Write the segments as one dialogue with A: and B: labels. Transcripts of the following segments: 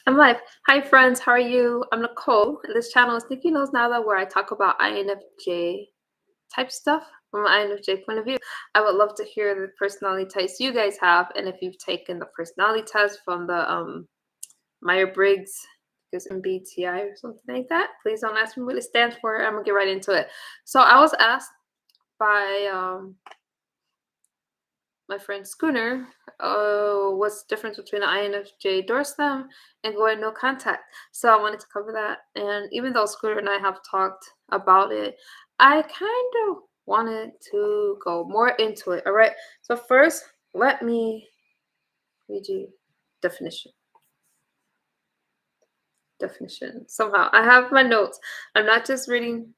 A: I'm live. Hi, friends. How are you? I'm Nicole, and this channel is Nikki Knows Nada, where I talk about INFJ type stuff from an INFJ point of view. I would love to hear the personality types you guys have, and if you've taken the personality test from the Myers-Briggs, because MBTI or something like that, please don't ask me what it stands for. I'm gonna get right into it. So I was asked by my friend Schooner, what's the difference between an INFJ Doorslam and going no contact? So I wanted to cover that. And even though Schooner and I have talked about it, I kind of wanted to go more into it. All right. So first, let me read you definition. Somehow I have my notes. I'm not just reading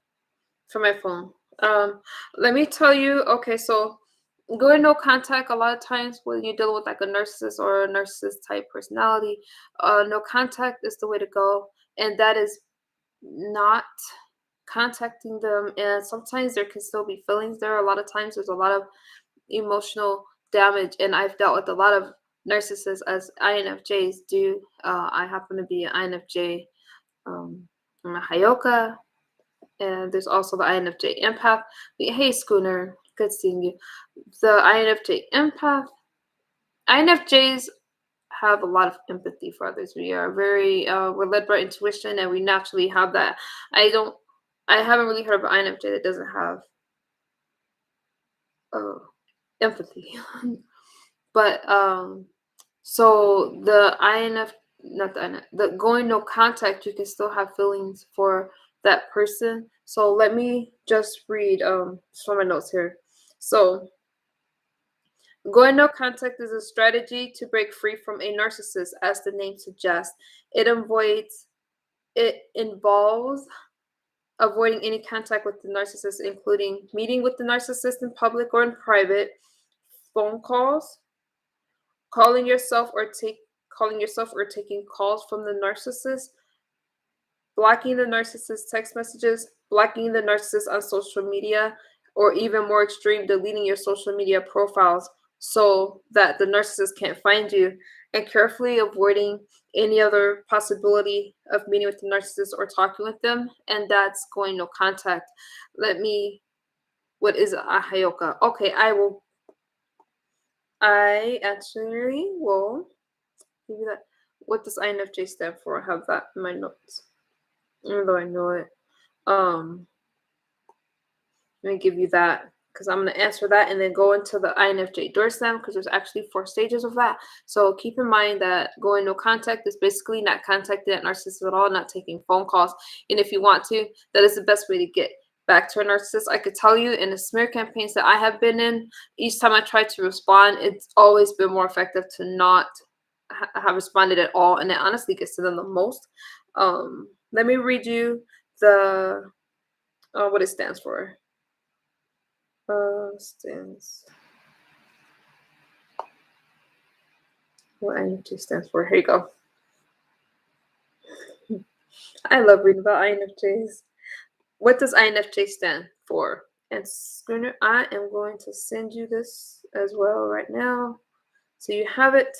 A: from my phone. Let me tell you. Okay, so going no contact, a lot of times when you're dealing with like a narcissist or a narcissist type personality, no contact is the way to go, and that is not contacting them. And sometimes there can still be feelings there. A lot of times there's a lot of emotional damage, and I've dealt with a lot of narcissists as INFJs do. I happen to be an INFJ. I'm a Hayoka, and there's also the INFJ empath. Hey, Schooner, good seeing you. The INFJ empath. INFJs have a lot of empathy for others. We are very, we're led by intuition, and we naturally have that. I haven't really heard of an INFJ that doesn't have empathy. But so the INF, not the INF, the going no contact, you can still have feelings for that person. So let me just read some of my notes here. So going no contact is a strategy to break free from a narcissist, as the name suggests. It involves avoiding any contact with the narcissist, including meeting with the narcissist in public or in private, phone calls, calling yourself or taking calls from the narcissist, blocking the narcissist text messages, blocking the narcissist on social media, or even more extreme, deleting your social media profiles so that the narcissist can't find you, and carefully avoiding any other possibility of meeting with the narcissist or talking with them, and that's going no contact. What is a Hayoka? Okay, I actually will give you that. What does INFJ stand for? I have that in my notes, even though I know it. Let me give you that, because I'm going to answer that and then go into the INFJ Doorslam, because there's actually 4 stages of that. So keep in mind that going no contact is basically not contacting that narcissist at all, not taking phone calls. And if you want to, that is the best way to get back to a narcissist. I could tell you, in the smear campaigns that I have been in, each time I try to respond, it's always been more effective to not have responded at all, and it honestly gets to them the most. Let me read you the what it stands for. What INFJ stands for. Here you go. I love reading about INFJs. What does INFJ stand for? And Schooner, I am going to send you this as well right now, so you have it.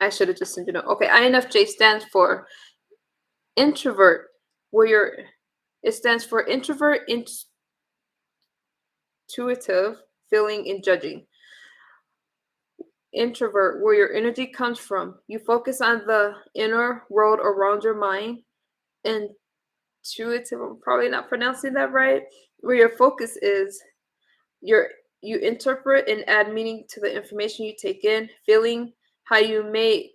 A: I should have just sent you note. Okay, INFJ stands for introvert, it stands for introvert, intuitive, feeling, and judging. Introvert, where your energy comes from. You focus on the inner world around your mind. Intuitive, I'm probably not pronouncing that right. Where your focus is, you interpret and add meaning to the information you take in. Feeling, how you make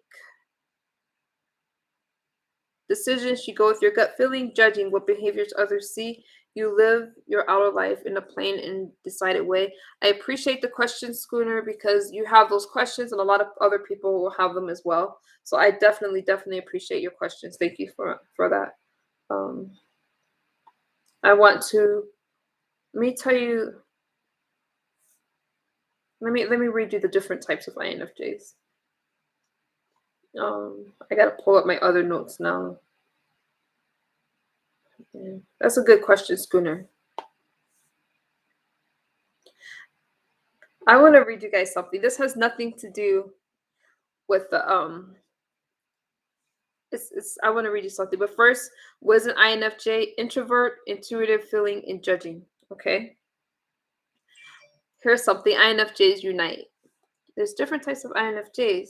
A: decisions, you go with your gut feeling. Judging, what behaviors others see. You live your outer life in a plain and decided way. I appreciate the question, Schooner, because you have those questions, and a lot of other people will have them as well. So I definitely appreciate your questions. Thank you for that. I want to let me tell you. Let me read you the different types of INFJs. I gotta pull up my other notes now. Yeah, that's a good question, Schooner. I want to read you guys something. This has nothing to do with the It's I want to read you something, but first, what is an INFJ? Introvert, intuitive, feeling, and judging. Okay. Here's something. INFJs unite. There's different types of INFJs.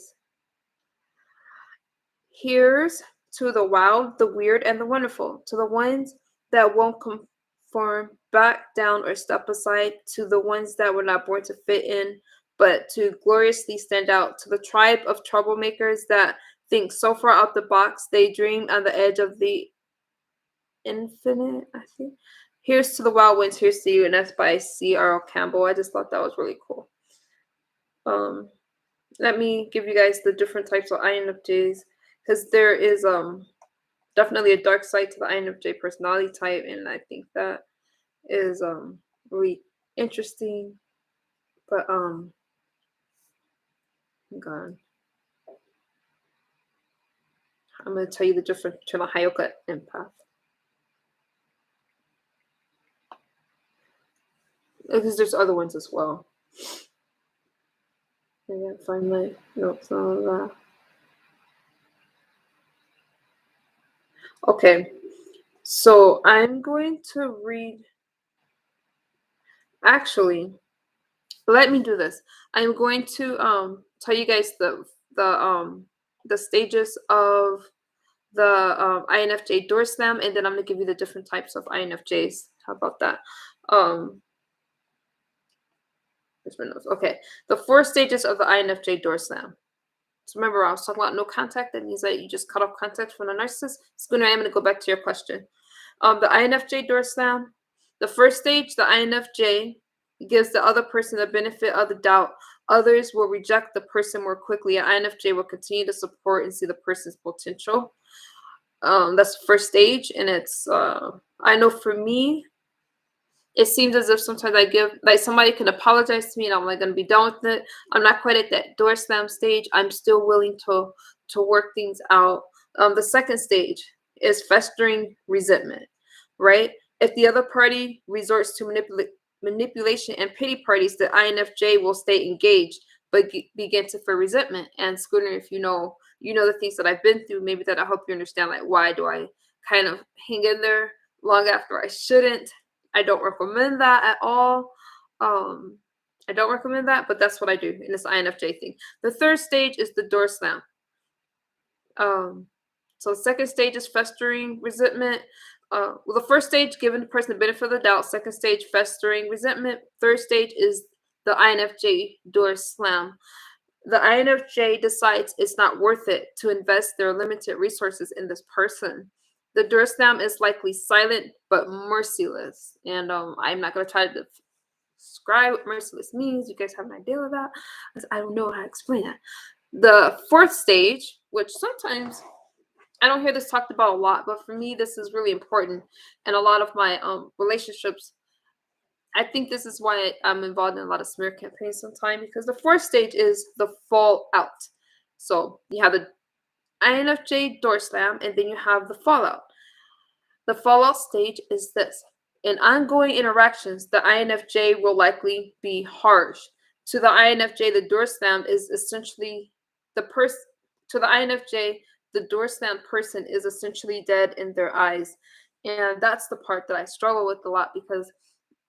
A: Here's to the wild, the weird, and the wonderful. To the ones that won't conform, back down, or step aside. To the ones that were not born to fit in, but to gloriously stand out. To the tribe of troublemakers that think so far out the box they dream on the edge of the infinite, I think. Here's to the wild winds, here's to you, and that's by C.R.L. Campbell. I just thought that was really cool. Let me give you guys the different types of INFJs, because there is definitely a dark side to the INFJ personality type, and I think that is really interesting. But hang on. I'm gonna tell you the difference between a Hyoka empath. Because there's other ones as well. I can't find my notes on all of that. Okay, so I'm going to read. Actually, let me do this. I'm going to tell you guys the stages of the INFJ Doorslam, and then I'm gonna give you the different types of INFJs. How about that? Here's my notes. Okay, the 4 stages of the INFJ Doorslam. So remember, I was talking about no contact. That means that you just cut off contact from the narcissist. Schooner, I'm going to go back to your question. The INFJ Doorslam, the first stage, the INFJ gives the other person the benefit of the doubt. Others will reject the person more quickly. An INFJ will continue to support and see the person's potential. That's the first stage, and it's I know for me, it seems as if sometimes I give, like, somebody can apologize to me and I'm like gonna be done with it. I'm not quite at that door slam stage. I'm still willing to work things out. The second stage is festering resentment, right? If the other party resorts to manipulation and pity parties, the INFJ will stay engaged but begin to feel resentment. And Schooner, if you know the things that I've been through, maybe that'll help you understand, like, why do I kind of hang in there long after I shouldn't. I don't recommend that at all. I don't recommend that, but that's what I do in this INFJ thing. The third stage is the door slam. So the second stage is festering resentment. Well, the first stage, giving the person the benefit of the doubt. Second stage, festering resentment. Third stage is the INFJ door slam. The INFJ decides it's not worth it to invest their limited resources in this person. The Doorslam is likely silent but merciless. And I'm not going to try to describe what merciless means. You guys have an idea of that? I don't know how to explain that. The fourth stage, which sometimes I don't hear this talked about a lot, but for me, this is really important. And a lot of my relationships, I think this is why I'm involved in a lot of smear campaigns sometimes, because the fourth stage is the fallout. So you have the INFJ door slam, and then you have the fallout. The fallout stage is this. In ongoing interactions, the INFJ will likely be harsh. To the INFJ, the door slam is essentially the person. To the INFJ, the door slam person is essentially dead in their eyes. And that's the part that I struggle with a lot, because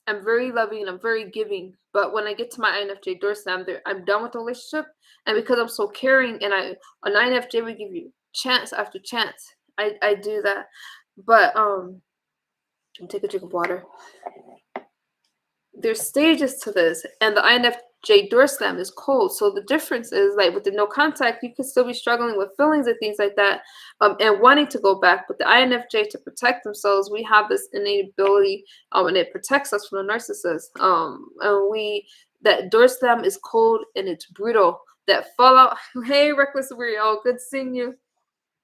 A: I'm very loving and I'm very giving, but when I get to my INFJ door slam, I'm done with the relationship. And because I'm so caring, and an INFJ would give you chance after chance, I do that. But take a drink of water. There's stages to this, and the INFJ door slam is cold. So the difference is, like, with the no contact, you could still be struggling with feelings and things like that, and wanting to go back. But the INFJ, to protect themselves, we have this innate ability, and it protects us from the narcissist. And that door slam is cold and it's brutal. That fallout. Hey, Reckless Weirdo, good seeing you.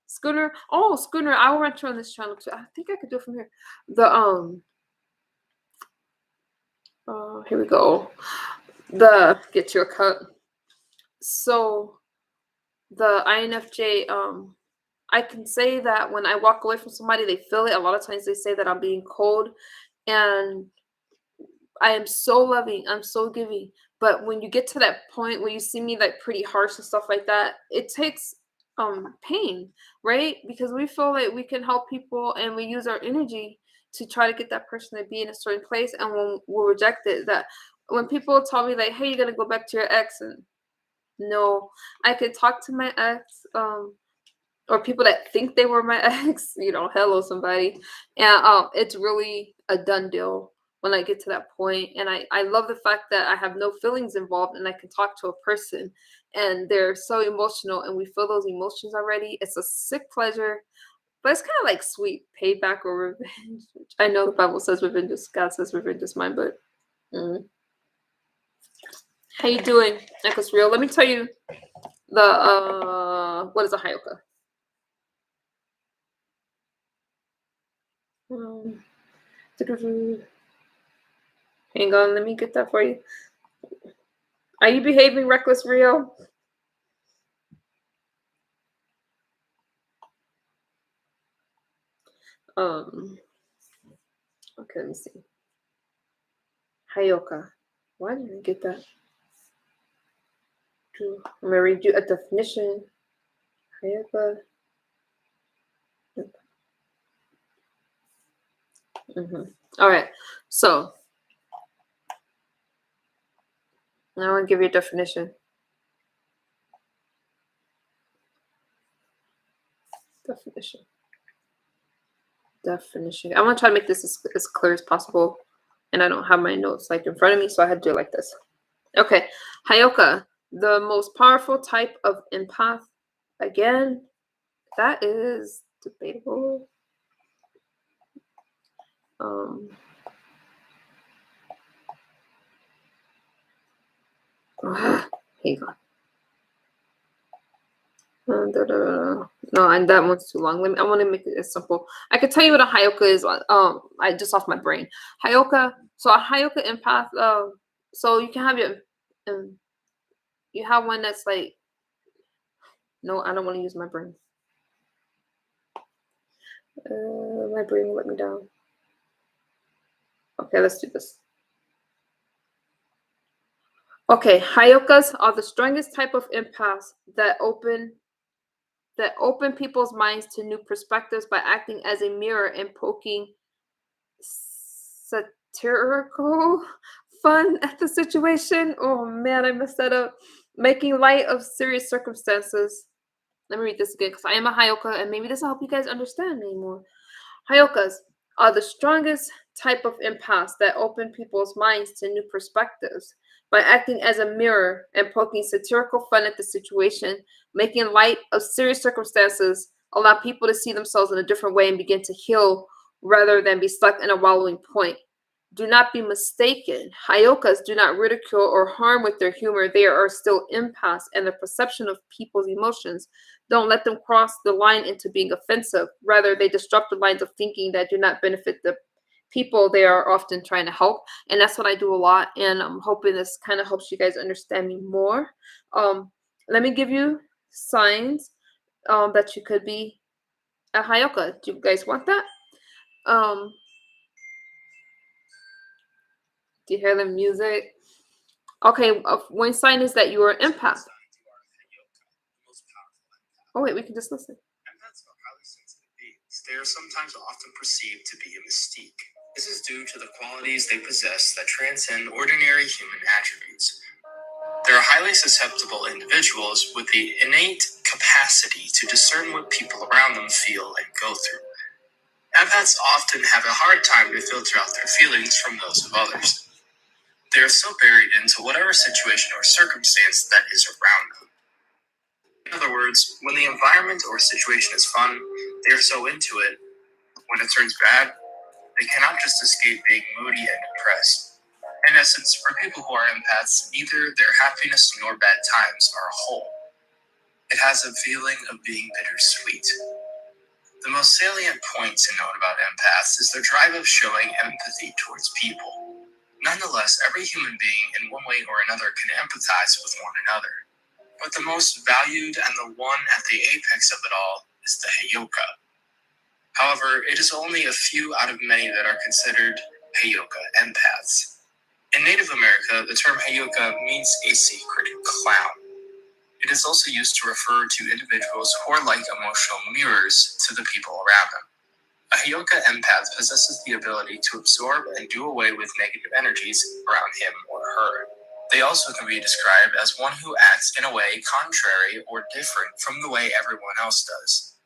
A: Schooner. Oh, Schooner, I will run you on this channel too. I think I could do it from here. Here we go. The get your cut. So the INFJ, I can say that when I walk away from somebody, they feel it. A lot of times they say that I'm being cold, and I am so loving, I'm so giving. But when you get to that point where you see me like pretty harsh and stuff like that, it takes pain, right? Because we feel like we can help people and we use our energy to try to get that person to be in a certain place, and when we're rejected, that when people tell me like, hey, you're gonna go back to your ex, and no, I could talk to my ex, or people that think they were my ex, hello somebody. And it's really a done deal when I get to that point. And I love the fact that I have no feelings involved and I can talk to a person and they're so emotional and we feel those emotions already. It's a sick pleasure, but it's kind of like sweet payback or revenge. Which I know the Bible says revenge is God says revenge is mine, but how you doing, Echo's real? Let me tell you the what is a Hayoka? Um, Hang on, let me get that for you. Are you behaving reckless, Rio? Okay, let me see. Hayoka. Why didn't I get that? I'm gonna read you a definition. Hayoka. All right. So now I'm gonna give you a definition. Definition. I want to try to make this as clear as possible, and I don't have my notes like in front of me, so I had to do it like this. Okay, Hayoka, the most powerful type of empath. Again, that is debatable. Hang on. No, and that one's too long. I want to make it as simple. I could tell you what a Hayoka is. I just off my brain. Hayoka. So a Hayoka empath. So you can have you have one that's like. No, I don't want to use my brain. My brain will let me down. Okay, let's do this. Okay, Hayokas are the strongest type of empaths that open people's minds to new perspectives by acting as a mirror and poking satirical fun at the situation. Oh man, I messed that up. Making light of serious circumstances. Let me read this again because I am a Hayoka and maybe this will help you guys understand me more. Hayokas are the strongest type of empaths that open people's minds to new perspectives by acting as a mirror and poking satirical fun at the situation, making light of serious circumstances, allow people to see themselves in a different way and begin to heal rather than be stuck in a wallowing point. Do not be mistaken. Hayokas do not ridicule or harm with their humor. They are still empaths, and the perception of people's emotions don't let them cross the line into being offensive. Rather, they disrupt the lines of thinking that do not benefit the people they are often trying to help. And that's what I do a lot. And I'm hoping this kind of helps you guys understand me more. Let me give you signs that you could be a Hayoka. Do you guys want that? Do you hear the music? Okay, one sign is that you are an empath. Oh wait, we can just listen.
B: Empaths are highly sensitive beings. They are sometimes often perceived to be a mystique. This is due to the qualities they possess that transcend ordinary human attributes. They are highly susceptible individuals with the innate capacity to discern what people around them feel and go through. Empaths often have a hard time to filter out their feelings from those of others. They are so buried into whatever situation or circumstance that is around them. In other words, when the environment or situation is fun, they are so into it. When it turns bad, they cannot just escape being moody and depressed. In essence, for people who are empaths, neither their happiness nor bad times are whole. It has a feeling of being bittersweet. The most salient point to note about empaths is their drive of showing empathy towards people. Nonetheless, every human being in one way or another can empathize with one another. But the most valued and the one at the apex of it all is the Hayoka. However, it is only a few out of many that are considered Hayoka empaths. In Native America, the term Hayoka means a sacred clown. It is also used to refer to individuals who are like emotional mirrors to the people around them. A Hyoka empath possesses the ability to absorb and do away with negative energies around him or her. They also can be described as one who acts in a way contrary or different from the way everyone else does.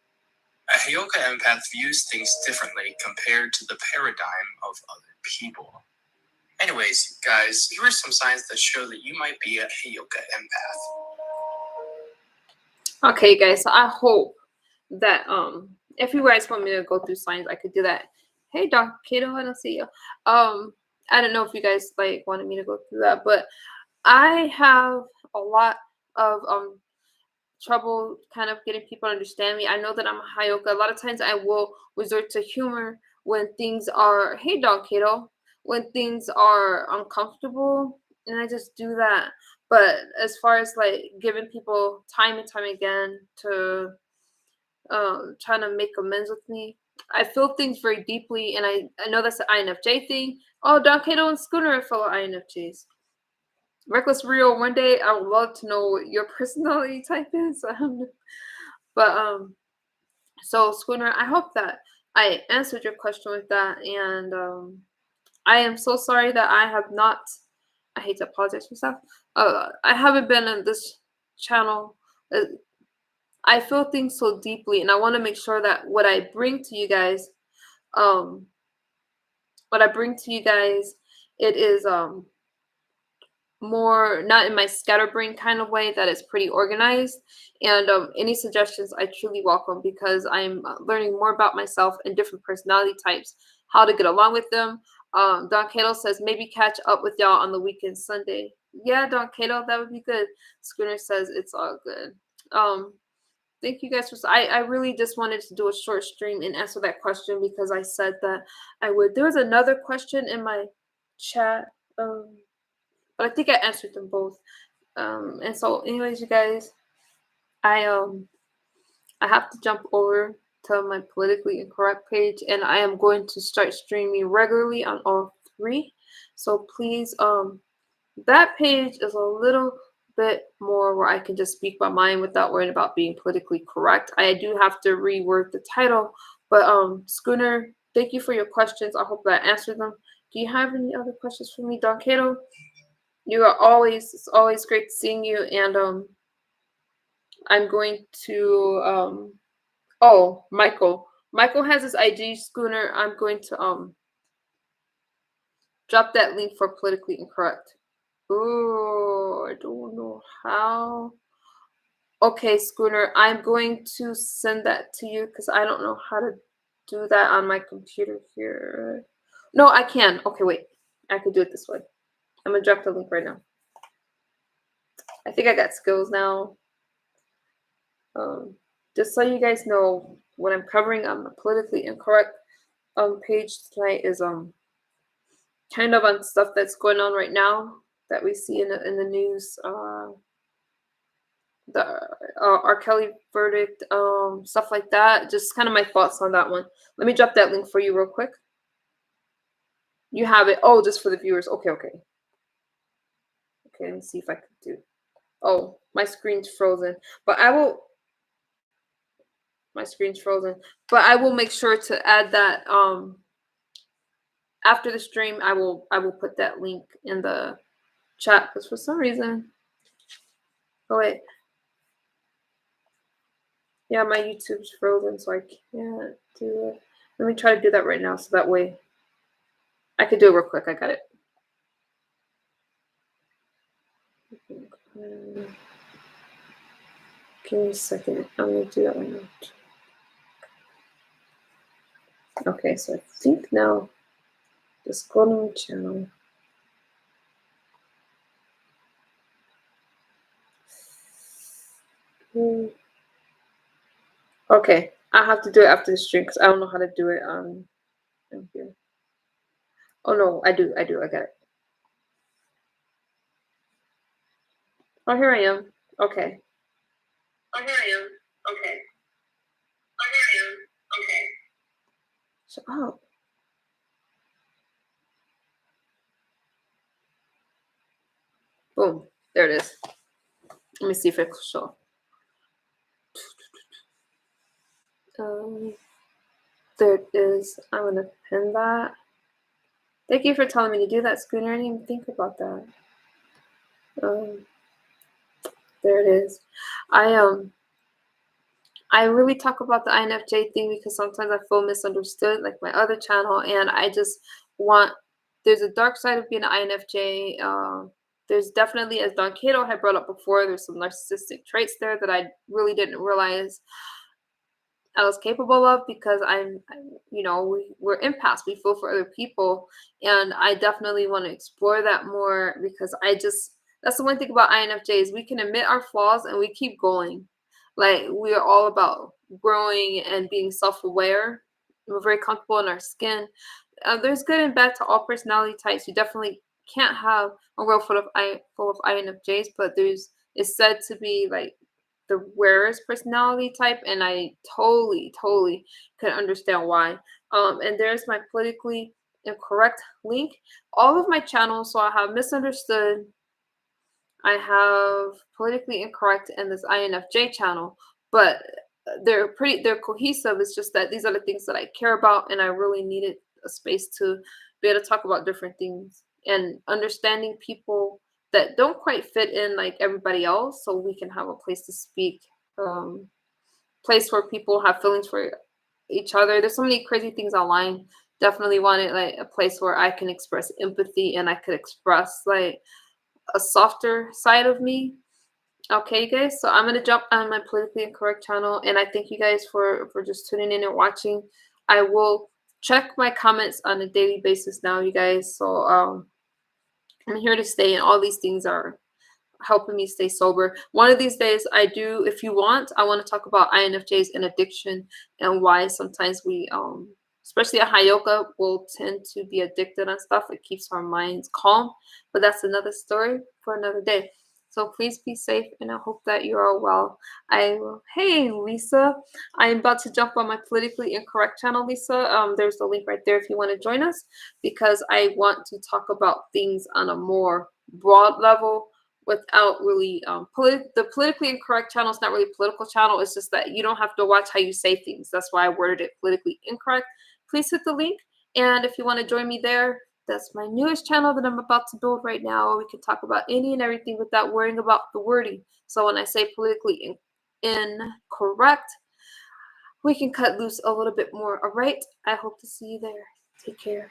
B: A Hyoka empath views things differently compared to the paradigm of other people. Anyways, guys, here are some signs that show that you might be a Hyoka empath.
A: Okay, guys, so I hope that if you guys want me to go through signs, I could do that. Hey, Dr. Kato, I don't see you. I don't know if you guys like wanted me to go through that, but I have a lot of trouble kind of getting people to understand me. I know that I'm a Hyoka. A lot of times I will resort to humor when things are, hey, Dog Kato, when things are uncomfortable, and I just do that. But as far as like giving people time and time again to trying to make amends with me, I feel things very deeply, and I know that's the INFJ thing. Oh, Don Kato and Schooner are fellow INFJs. Reckless Real, one day I would love to know what your personality type is. But so Schooner, I hope that I answered your question with that, and I am so sorry that I have not. I hate to apologize for myself. I haven't been on this channel. I feel things so deeply, and I want to make sure that what I bring to you guys, um, it is more not in my scatterbrain kind of way, that is pretty organized, and any suggestions I truly welcome, because I'm learning more about myself and different personality types, how to get along with them. Don Cato says maybe catch up with y'all on the weekend Sunday. Yeah, Don Cato, that would be good. Schooner says it's all good. Thank you guys for. I really just wanted to do a short stream and answer that question because I said that I would. There was another question in my chat. But I think I answered them both. And so, anyways, you guys, I have to jump over to my politically incorrect page, and I am going to start streaming regularly on all three. So please, that page is a little bit more where I can just speak my mind without worrying about being politically correct. I do have to reword the title, but Schooner, thank you for your questions. I hope that I answered them. Do you have any other questions for me, Don Cato? You are always, it's always great seeing you, and I'm going to oh, Michael has his IG, Schooner. I'm going to drop that link for politically incorrect. Oh, I don't know how. Okay, Schooner, I'm going to send that to you because I don't know how to do that on my computer here. No, I can. Okay, wait. I could do it this way. I'm gonna drop the link right now. I think I got skills now. Just so you guys know, what I'm covering on the politically incorrect page tonight is kind of on stuff that's going on right now that we see in the news. The R. Kelly verdict, stuff like that. Just kind of my thoughts on that one. Let me drop that link for you real quick. You have it. Oh, just for the viewers. Okay. Okay, let me see if I can do. Oh, my screen's frozen. But I will. My screen's frozen. But I will make sure to add that after the stream. I will put that link in the chat because for some reason. Oh wait. Yeah, my YouTube's frozen, so I can't do it. Let me try to do that right now, so that way I could do it real quick. I got it. Give me a second. I'm gonna do that right now. Okay, so I think now just go to my channel. Okay, I have to do it after the stream because I don't know how to do it in here. Oh no, I do. I got it. Oh, here I am. Okay. Oh, here I am. Okay. Oh, here I am. Okay. Shut up. Boom. There it is. Let me see if it show. Um, there it is. I'm gonna pin that. Thank you for telling me to do that, Schooner. I didn't even think about that. Um, there it is. I um I really talk about the INFJ thing because sometimes I feel misunderstood, like my other channel, and I just want. There's a dark side of being an INFJ. There's definitely, as Don Cato had brought up before, there's some narcissistic traits there that I really didn't realize I was capable of because we're empaths. We feel for other people, and I definitely want to explore that more because that's the one thing about INFJs. We can admit our flaws and we keep going. Like we are all about growing and being self-aware. We're very comfortable in our skin. There's good and bad to all personality types. You definitely can't have a world full of INFJs, but there's it's said to be like the rarest personality type, and I totally can understand why. And there's my politically incorrect link. All of my channels, so I have misunderstood, I have politically incorrect, and this INFJ channel, but they're cohesive. It's just that these are the things that I care about, and I really needed a space to be able to talk about different things and understanding people that don't quite fit in like everybody else, so we can have a place to speak, um, place where people have feelings for each other. There's so many crazy things online. Definitely wanted like a place where I can express empathy and I could express like a softer side of me. Okay, guys. So I'm gonna jump on my politically incorrect channel, and I thank you guys for just tuning in and watching. I will check my comments on a daily basis now, you guys. So I'm here to stay, and all these things are helping me stay sober. One of these days, if you want, I want to talk about INFJs and addiction and why sometimes we, especially at high yoga, will tend to be addicted on stuff. It keeps our minds calm, but that's another story for another day. So please be safe, and I hope that you are well. Hey, Lisa, I'm about to jump on my politically incorrect channel, Lisa. There's the link right there if you want to join us, because I want to talk about things on a more broad level without really the politically incorrect channel is not really a political channel. It's just that you don't have to watch how you say things. That's why I worded it politically incorrect. Please hit the link, and if you want to join me there, that's my newest channel that I'm about to build right now. We can talk about any and everything without worrying about the wording. So when I say politically incorrect, we can cut loose a little bit more. All right, I hope to see you there. Take care.